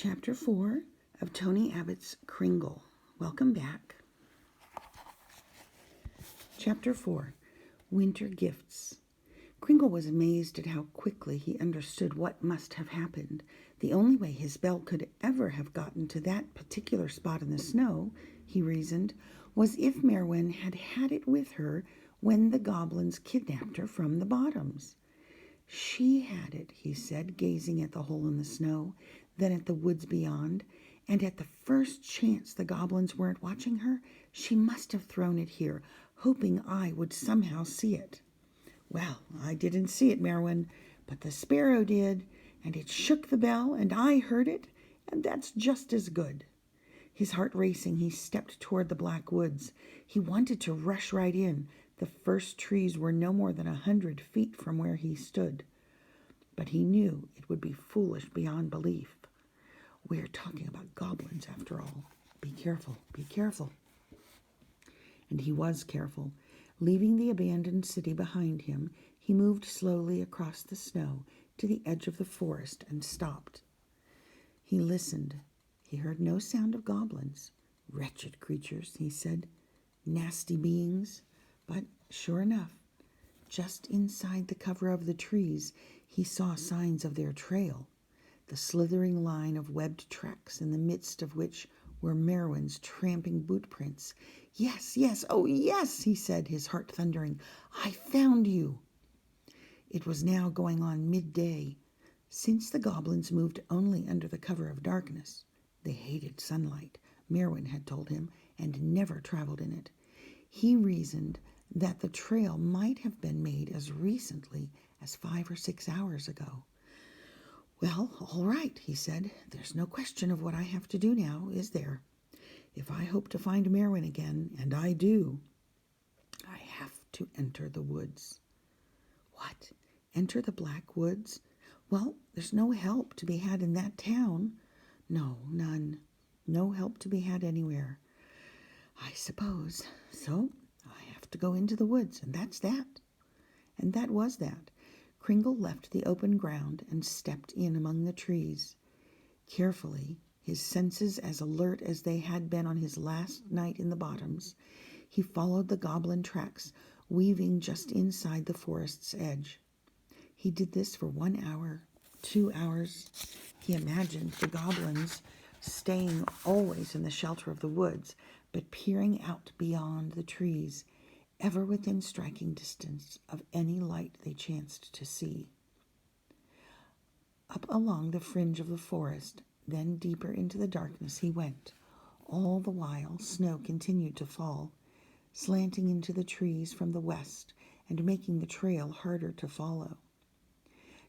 Chapter 4 of Tony Abbott's Kringle. Welcome back. Chapter 4, Winter Gifts. Kringle was amazed at how quickly he understood what must have happened. The only way his bell could ever have gotten to that particular spot in the snow, he reasoned, was if Merwin had had it with her when the goblins kidnapped her from the bottoms. She had it, he said, gazing at the hole in the snow, then at the woods beyond, and at the first chance the goblins weren't watching her, she must have thrown it here, hoping I would somehow see it. Well, I didn't see it, Merwin, but the sparrow did, and it shook the bell, and I heard it, and that's just as good. His heart racing, he stepped toward the black woods. He wanted to rush right in. The first trees were no more than 100 feet from where he stood. But he knew it would be foolish beyond belief. We're talking about goblins, after all. Be careful, be careful. And he was careful. Leaving the abandoned city behind him, he moved slowly across the snow to the edge of the forest and stopped. He listened. He heard no sound of goblins. Wretched creatures, he said. Nasty beings. But sure enough, just inside the cover of the trees, he saw signs of their trail, the slithering line of webbed tracks in the midst of which were Merwin's tramping boot prints. Yes, yes, oh yes, he said, his heart thundering. I found you. It was now going on midday. Since the goblins moved only under the cover of darkness, they hated sunlight, Merwin had told him, and never traveled in it. He reasoned that the trail might have been made as recently as 5 or 6 hours ago. Well, all right, he said. There's no question of what I have to do now, is there? If I hope to find Merwin again, and I do, I have to enter the woods. What? Enter the Black Woods? Well, there's no help to be had in that town. No, none. No help to be had anywhere, I suppose. So I have to go into the woods, and that's that. And that was that. Kringle left the open ground and stepped in among the trees. Carefully, his senses as alert as they had been on his last night in the bottoms, he followed the goblin tracks, weaving just inside the forest's edge. He did this for 1 hour, 2 hours. He imagined the goblins staying always in the shelter of the woods, but peering out beyond the trees, ever within striking distance of any light they chanced to see. Up along the fringe of the forest, then deeper into the darkness he went. All the while, snow continued to fall, slanting into the trees from the west and making the trail harder to follow.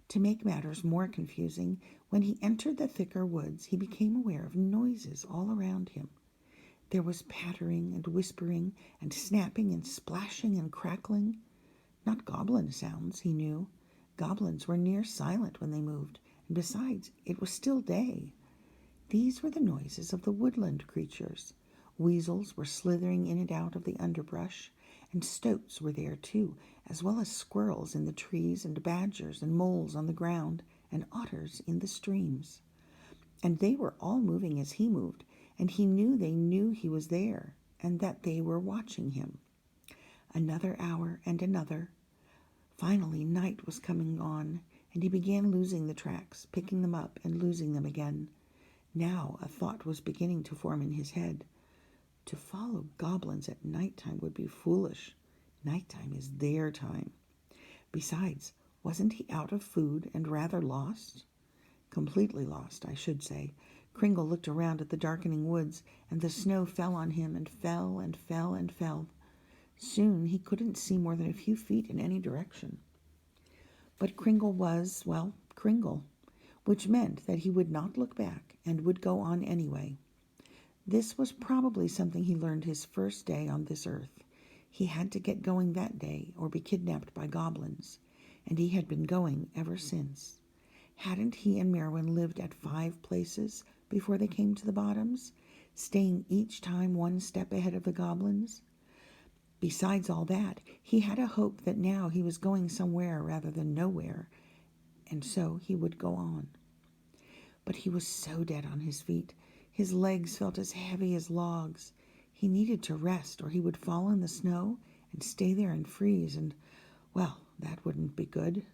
To make matters more confusing, when he entered the thicker woods, he became aware of noises all around him. There was pattering and whispering and snapping and splashing and crackling. Not goblin sounds, he knew. Goblins were near silent when they moved, and besides, it was still day. These were the noises of the woodland creatures. Weasels were slithering in and out of the underbrush, and stoats were there too, as well as squirrels in the trees and badgers and moles on the ground and otters in the streams. And they were all moving as he moved, and he knew they knew he was there and that they were watching him. Another hour and another. Finally, night was coming on, and he began losing the tracks, picking them up and losing them again. Now a thought was beginning to form in his head. To follow goblins at nighttime would be foolish. Nighttime is their time. Besides, wasn't he out of food and rather lost? Completely lost, I should say. Kringle looked around at the darkening woods, and the snow fell on him and fell and fell and fell. Soon he couldn't see more than a few feet in any direction. But Kringle was, well, Kringle, which meant that he would not look back and would go on anyway. This was probably something he learned his first day on this earth. He had to get going that day or be kidnapped by goblins, and he had been going ever since. Hadn't he and Merwin lived at 5 places before they came to the bottoms, staying each time 1 step ahead of the goblins? Besides all that, he had a hope that now he was going somewhere rather than nowhere, and so he would go on. But he was so dead on his feet. His legs felt as heavy as logs. He needed to rest, or he would fall in the snow and stay there and freeze, and, well, that wouldn't be good.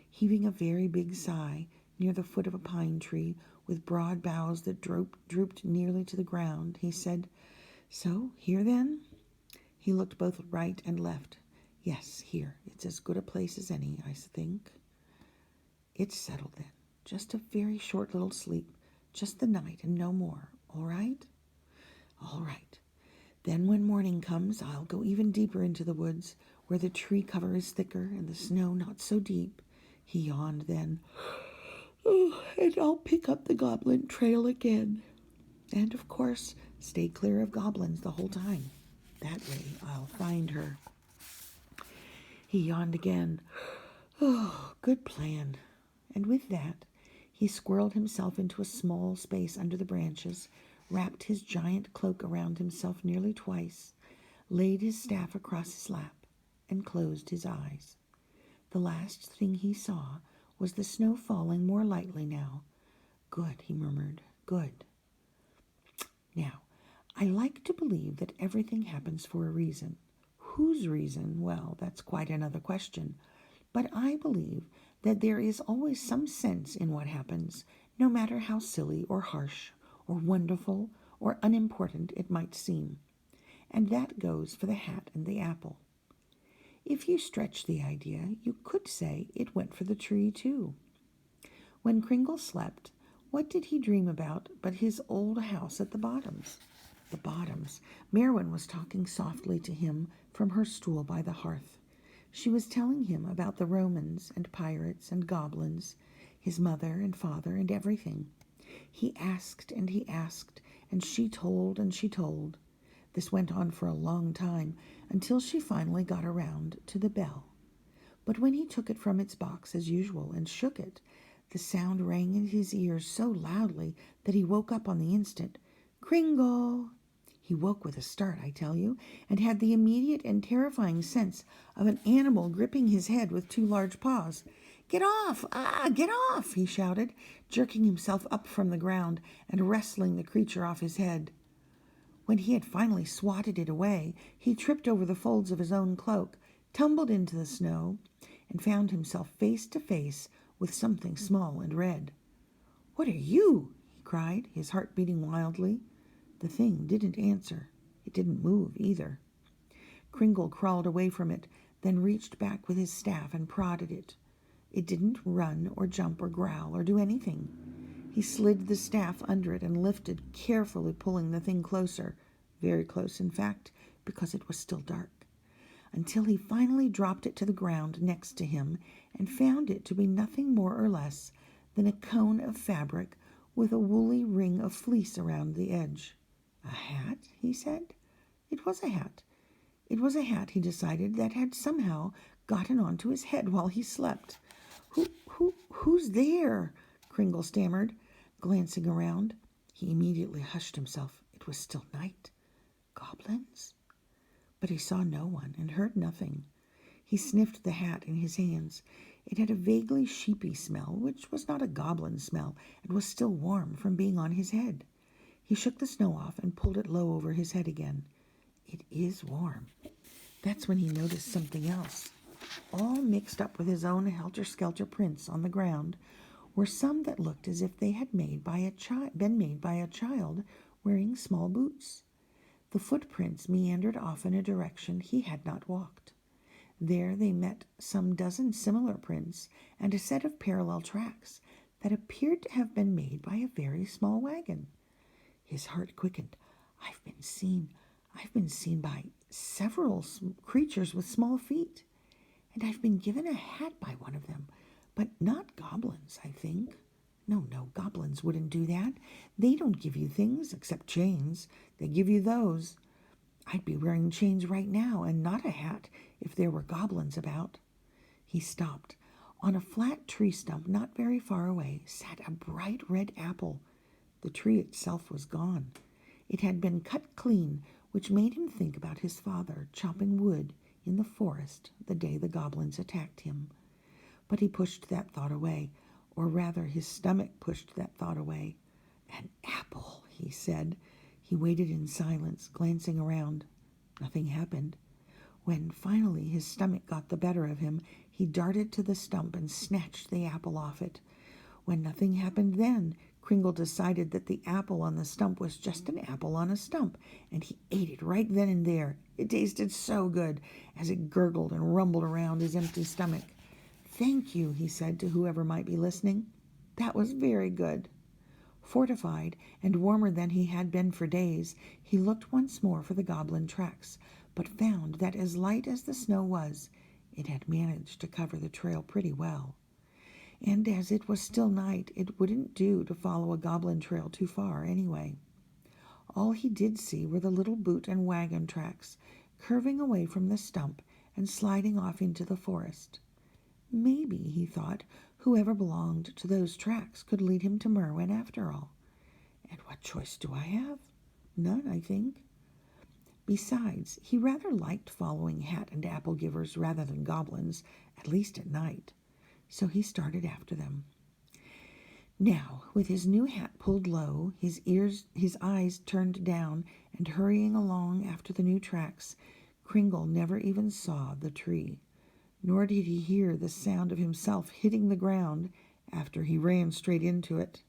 Heaving a very big sigh near the foot of a pine tree with broad boughs that drooped nearly to the ground, he said, "So, here then?" He looked both right and left. "Yes, here. It's as good a place as any, I think." "It's settled then. Just a very short little sleep. Just the night and no more. All right?" "All right. Then when morning comes, I'll go even deeper into the woods, where the tree cover is thicker and the snow not so deep." He yawned then. "Oh, and I'll pick up the goblin trail again. And, of course, stay clear of goblins the whole time. That way I'll find her." He yawned again. "Oh, good plan." And with that, he squirreled himself into a small space under the branches, wrapped his giant cloak around himself nearly twice, laid his staff across his lap, and closed his eyes. The last thing he saw was the snow falling more lightly now. "Good," he murmured, "good. Now, I like to believe that everything happens for a reason. Whose reason? Well, that's quite another question. But I believe that there is always some sense in what happens, no matter how silly or harsh or wonderful or unimportant it might seem. And that goes for the hat and the apple. If you stretch the idea, you could say it went for the tree too. When Kringle slept, what did he dream about but his old house at the Bottoms? The Bottoms. Merwin was talking softly to him from her stool by the hearth. She was telling him about the Romans and pirates and goblins, his mother and father and everything. He asked, and she told, and she told. This went on for a long time, until she finally got around to the bell. But when he took it from its box as usual and shook it, the sound rang in his ears so loudly that he woke up on the instant. "Kringle!" He woke with a start, I tell you, and had the immediate and terrifying sense of an animal gripping his head with two large paws. "Get off! Get off!" he shouted, jerking himself up from the ground and wrestling the creature off his head. When he had finally swatted it away, he tripped over the folds of his own cloak, tumbled into the snow, and found himself face to face with something small and red. "What are you?" he cried, his heart beating wildly. The thing didn't answer. It didn't move either. Kringle crawled away from it, then reached back with his staff and prodded it. It didn't run or jump or growl or do anything. He slid the staff under it and lifted, carefully pulling the thing closer, very close in fact, because it was still dark, until he finally dropped it to the ground next to him and found it to be nothing more or less than a cone of fabric with a woolly ring of fleece around the edge. "A hat?" he said. It was a hat. It was a hat, he decided, that had somehow gotten onto his head while he slept. Who's there?" Kringle stammered, glancing around. He immediately hushed himself. It was still night. Goblins? But he saw no one and heard nothing. He sniffed the hat in his hands. It had a vaguely sheepy smell, which was not a goblin smell, and was still warm from being on his head. He shook the snow off and pulled it low over his head again. It is warm. That's when he noticed something else. All mixed up with his own helter-skelter prints on the ground were some that looked as if they had been made by a child wearing small boots. The footprints meandered off in a direction he had not walked. There they met some dozen similar prints and a set of parallel tracks that appeared to have been made by a very small wagon. His heart quickened. I've been seen by several creatures with small feet, and I've been given a hat by one of them, but not goblins, I think. No, goblins wouldn't do that. They don't give you things except chains. They give you those. I'd be wearing chains right now and not a hat if there were goblins about. He stopped. On a flat tree stump not very far away sat a bright red apple. The tree itself was gone. It had been cut clean, which made him think about his father chopping wood in the forest the day the goblins attacked him. But he pushed that thought away, Or rather, his stomach pushed that thought away. An apple, he said. He waited in silence, glancing around. Nothing happened. When finally his stomach got the better of him, he darted to the stump and snatched the apple off it. When nothing happened then, Kringle decided that the apple on the stump was just an apple on a stump, and he ate it right then and there. It tasted so good as it gurgled and rumbled around his empty stomach. "Thank you," he said to whoever might be listening. "That was very good." Fortified and warmer than he had been for days, he looked once more for the goblin tracks, but found that as light as the snow was, it had managed to cover the trail pretty well. And as it was still night, it wouldn't do to follow a goblin trail too far anyway. All he did see were the little boot and wagon tracks, curving away from the stump and sliding off into the forest. Maybe, he thought, whoever belonged to those tracks could lead him to Merwin after all. And what choice do I have? None, I think. Besides, he rather liked following hat and apple givers rather than goblins, at least at night. So he started after them. Now, with his new hat pulled low, his eyes turned down, and hurrying along after the new tracks, Kringle never even saw the tree. Nor did he hear the sound of himself hitting the ground after he ran straight into it.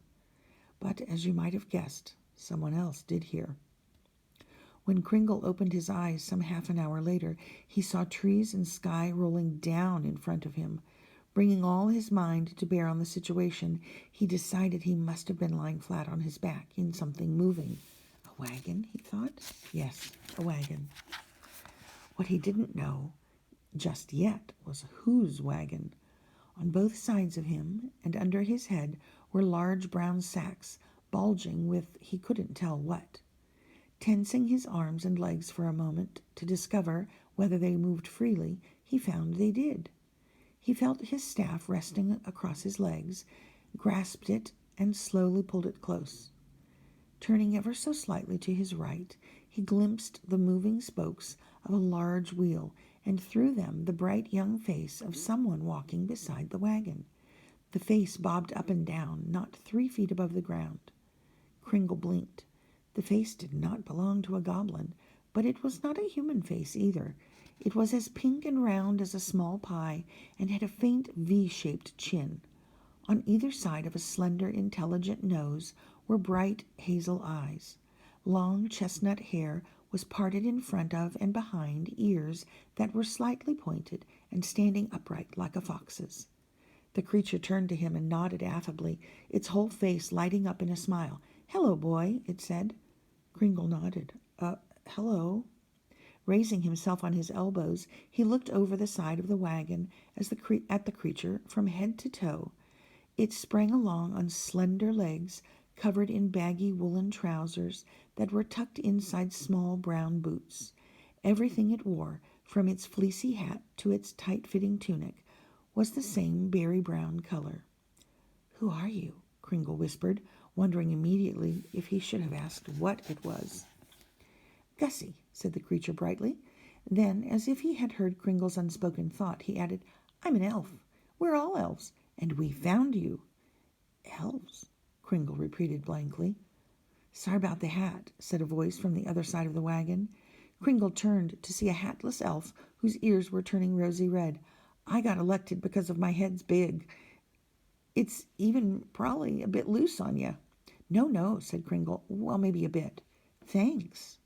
But, as you might have guessed, someone else did hear. When Kringle opened his eyes some half an hour later, he saw trees and sky rolling down in front of him. Bringing all his mind to bear on the situation, he decided he must have been lying flat on his back in something moving. A wagon, he thought? Yes, a wagon. What he didn't know just yet was whose wagon. On both sides of him and under his head were large brown sacks, bulging with he couldn't tell what. Tensing his arms and legs for a moment to discover whether they moved freely, he found they did. He felt his staff resting across his legs, grasped it, and slowly pulled it close. Turning ever so slightly to his right, he glimpsed the moving spokes of a large wheel, and through them the bright young face of someone walking beside the wagon. The face bobbed up and down, not 3 feet above the ground. Kringle blinked. The face did not belong to a goblin, but it was not a human face either. It was as pink and round as a small pie, and had a faint V-shaped chin. On either side of a slender, intelligent nose were bright hazel eyes. Long chestnut hair was parted in front of and behind ears that were slightly pointed and standing upright like a fox's. The creature turned to him and nodded affably, its whole face lighting up in a smile. "Hello, boy," it said. Kringle nodded. Hello." Raising himself on his elbows, he looked over the side of the wagon at the creature from head to toe. It sprang along on slender legs, covered in baggy woolen trousers that were tucked inside small brown boots. Everything it wore, from its fleecy hat to its tight-fitting tunic, was the same berry-brown color. "Who are you?" Kringle whispered, wondering immediately if he should have asked what it was. "Gussie," said the creature brightly. Then, as if he had heard Kringle's unspoken thought, he added, "I'm an elf. We're all elves, and we found you." "Elves?" Kringle repeated blankly. "Sorry about the hat," said a voice from the other side of the wagon. Kringle turned to see a hatless elf whose ears were turning rosy red. "I got elected because of my head's big. It's even probably a bit loose on you." No, said Kringle. "Well, maybe a bit." "Thanks."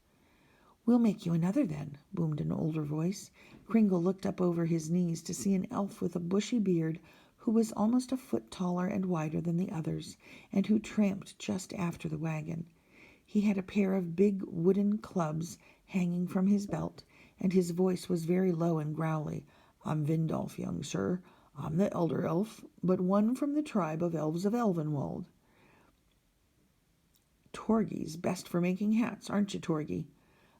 "We'll make you another then," boomed an older voice. Kringle looked up over his knees to see an elf with a bushy beard who was almost a foot taller and wider than the others, and who tramped just after the wagon. He had a pair of big wooden clubs hanging from his belt, and his voice was very low and growly. "I'm Vindolf, young sir. I'm the elder elf, but one from the tribe of elves of Elvenwald. Torgi's best for making hats, aren't you, Torgi?"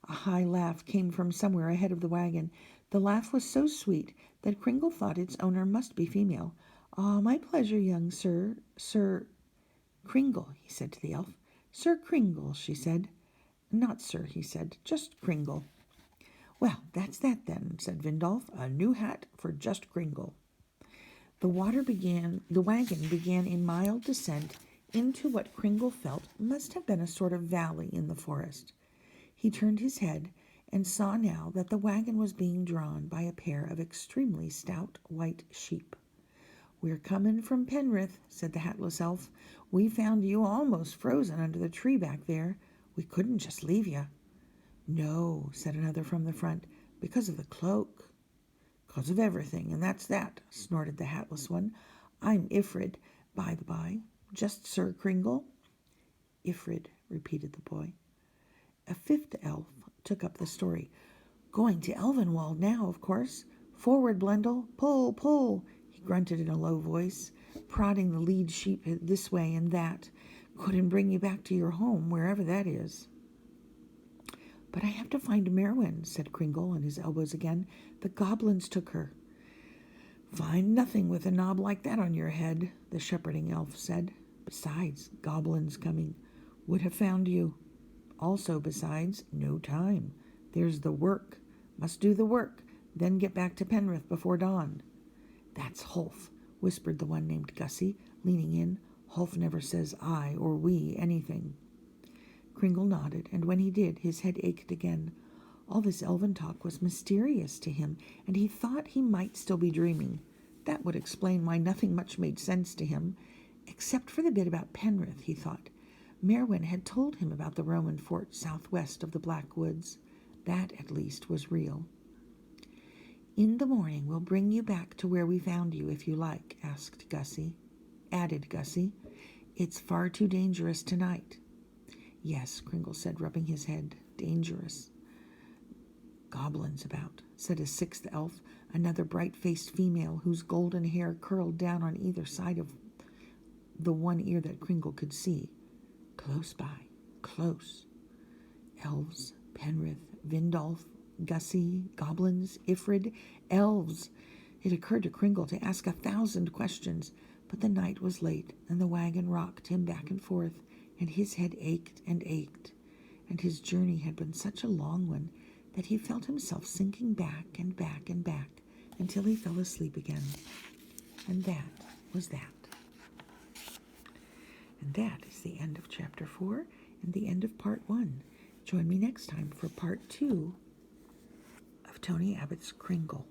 A high laugh came from somewhere ahead of the wagon. The laugh was so sweet that Kringle thought its owner must be female. "Ah, my pleasure, young sir. Sir—" "Kringle," he said to the elf. "Sir Kringle," she said. "Not sir," he said, "just Kringle." "Well, that's that then," said Vindolf. "A new hat for just Kringle." The wagon began a mild descent into what Kringle felt must have been a sort of valley in the forest. He turned his head and saw now that the wagon was being drawn by a pair of extremely stout white sheep. "We're comin' from Penrith," said the hatless elf. "We found you almost frozen under the tree back there. We couldn't just leave you." "No," said another from the front, "because of the cloak." "'Cause of everything, and that's that," snorted the hatless one. "I'm Ifrid, by the by. Just Sir Kringle." "Ifrid," repeated the boy. A fifth elf took up the story. "Going to Elvenwald now, of course. Forward, Blendel. Pull, pull," he grunted in a low voice, prodding the lead sheep this way and that. "Couldn't bring you back to your home, wherever that is." "But I have to find Merwin," said Kringle on his elbows again. "The goblins took her." "Find nothing with a knob like that on your head," the shepherding elf said. "Besides, goblins coming would have found you. Also, besides, no time. There's the work. Must do the work, then get back to Penrith before dawn." "That's Hulf," whispered the one named Gussie, leaning in. "Hulf never says I or we anything." Kringle nodded, and when he did, his head ached again. All this elven talk was mysterious to him, and he thought he might still be dreaming. That would explain why nothing much made sense to him, except for the bit about Penrith, he thought. Merwin had told him about the Roman fort southwest of the Black Woods. That, at least, was real. "In the morning we'll bring you back to where we found you, if you like," added Gussie. "It's far too dangerous tonight." "Yes," Kringle said, rubbing his head. "Dangerous." "Goblins about," said a sixth elf, another bright-faced female whose golden hair curled down on either side of the one ear that Kringle could see. "Close by, close." Elves, Penrith, Vindolf, Gussie, goblins, Ifrid, elves. It occurred to Kringle to ask 1,000 questions, but the night was late, and the wagon rocked him back and forth, and his head ached, and his journey had been such a long one that he felt himself sinking back and back and back until he fell asleep again. And that was that. And that is the end of Chapter 4 and the end of Part 1. Join me next time for Part 2 of Tony Abbott's Kringle.